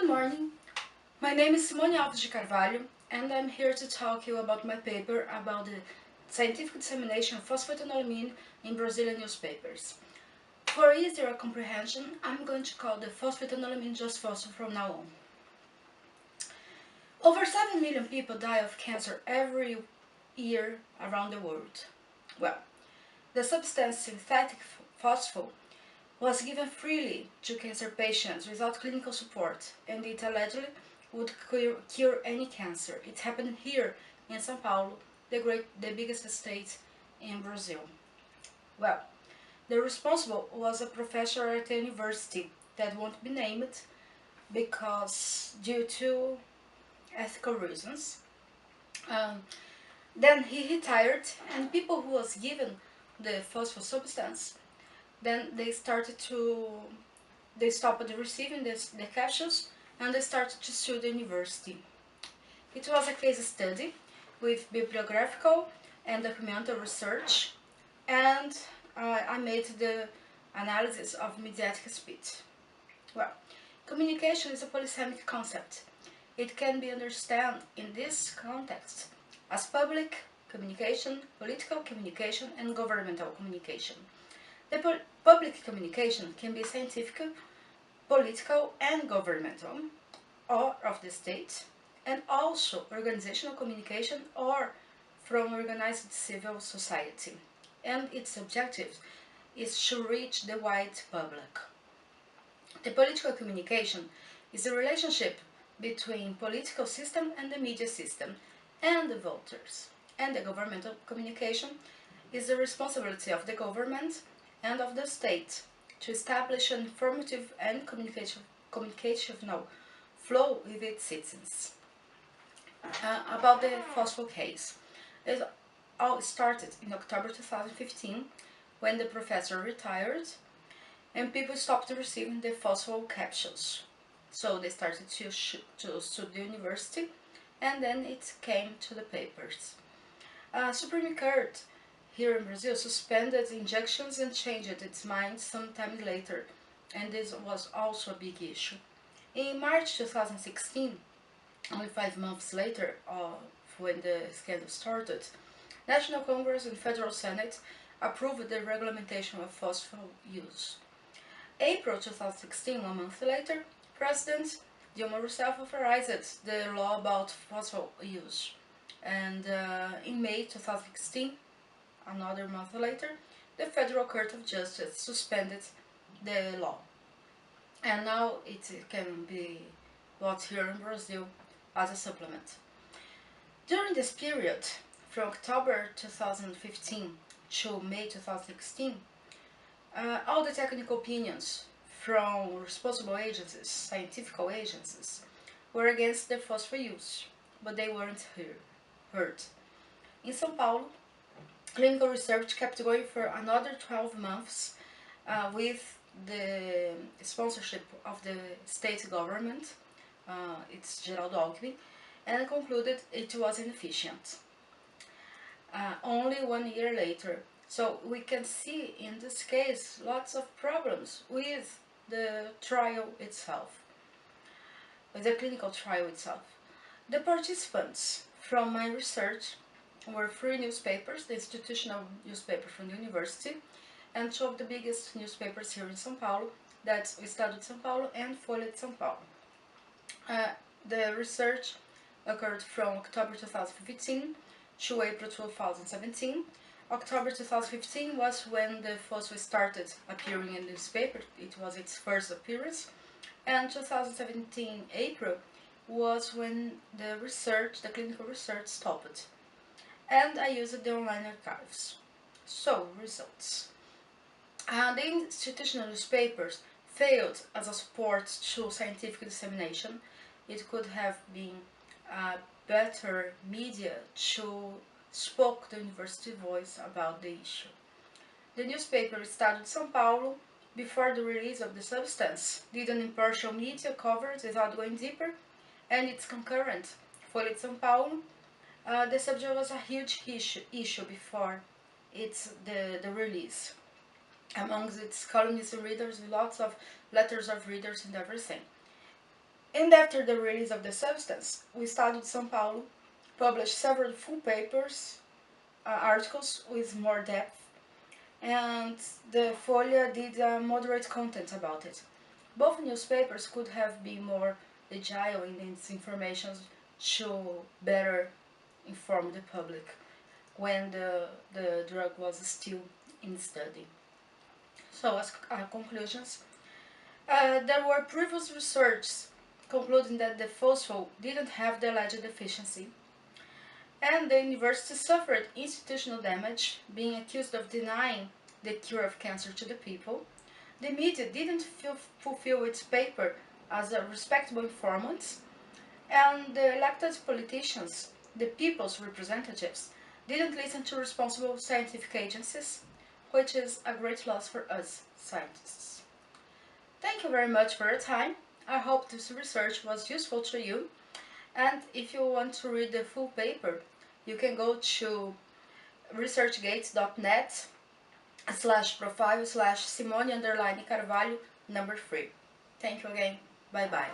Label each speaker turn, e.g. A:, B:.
A: Good morning. My name is Simone Alves de Carvalho, and I'm here to talk to you about my paper about the scientific dissemination of phosphoethanolamine in Brazilian newspapers. For easier comprehension, I'm going to call the phosphoethanolamine just phospho from now on. Over 7 million people die of cancer every year around the world. Well, the substance synthetic phospho was given freely to cancer patients without clinical support, and it allegedly would cure any cancer. It happened here in São Paulo, the biggest state in Brazil. Well, the responsible was a professor at the university that won't be named because due to ethical reasons. Then he retired, and people who was given the phosphor substance, then they stopped receiving the capsules, and they started to sue the university. It was a case study with bibliographical and documental research, and I made the analysis of mediatic speech. Well, communication is a polysemic concept. It can be understood in this context as public communication, political communication, and governmental communication. The public communication can be scientific, political, and governmental, or of the state, and also organizational communication or from organized civil society. And its objective is to reach the wide public. The political communication is a relationship between political system and the media system and the voters. And the governmental communication is the responsibility of the government and of the state to establish an informative and communicational flow with its citizens. About the phosphor case, it all started in October 2015 when the professor retired and people stopped receiving the phosphor capsules. So they started to sue the university, and then it came to the papers. Supreme Court here in Brazil suspended injections and changed its mind sometime later, and this was also a big issue. In March 2016, only 5 months later of when the scandal started, National Congress and Federal Senate approved the regulation of phosphor use. April 2016, 1 month later, President Dilma Rousseff authorized the law about phosphor use, and in May 2016, another month later, the Federal Court of Justice suspended the law, and now it can be bought here in Brazil as a supplement. During this period, from October 2015 to May 2016, all the technical opinions from responsible agencies, scientific agencies, were against the phosphor use, but they weren't heard. In São Paulo, clinical research kept going for another 12 months with the sponsorship of the state government, it's Geraldo Alckmin, and concluded it was inefficient. Only 1 year later. So we can see in this case lots of problems with the trial itself, with the clinical trial itself. The participants from my research were 3 newspapers, the institutional newspaper from the university, and 2 of the biggest newspapers here in São Paulo, that's Estado de São Paulo and Folha de São Paulo. The research occurred from October 2015 to April 2017. October 2015 was when the phosphor started appearing in the newspaper, it was its first appearance, and 2017 April was when the clinical research stopped. And I used the online archives. So, results. The institutional newspapers failed as a support to scientific dissemination. It could have been a better media to spoke the university voice about the issue. The newspaper Estado de São Paulo, before the release of the substance, did an impartial media coverage without going deeper, and its concurrent, Folha de São Paulo, the subject was a huge issue before the release. Amongst its columnists and readers, lots of letters of readers and everything. And after the release of the substance, we studied São Paulo, published several full papers, articles with more depth, and the Folha did moderate content about it. Both newspapers could have been more agile in its information to better inform the public when the drug was still in study. So as conclusions, there were previous research concluding that the phospho didn't have the alleged deficiency, and the university suffered institutional damage, being accused of denying the cure of cancer to the people. The media didn't fulfill its paper as a respectable informant, and the elected politicians, the people's representatives, didn't listen to responsible scientific agencies, which is a great loss for us scientists. Thank you very much for your time. I hope this research was useful to you, and if you want to read the full paper, you can go to researchgates.net/profile/Simone_Carvalho number 3. Thank you again. Bye bye.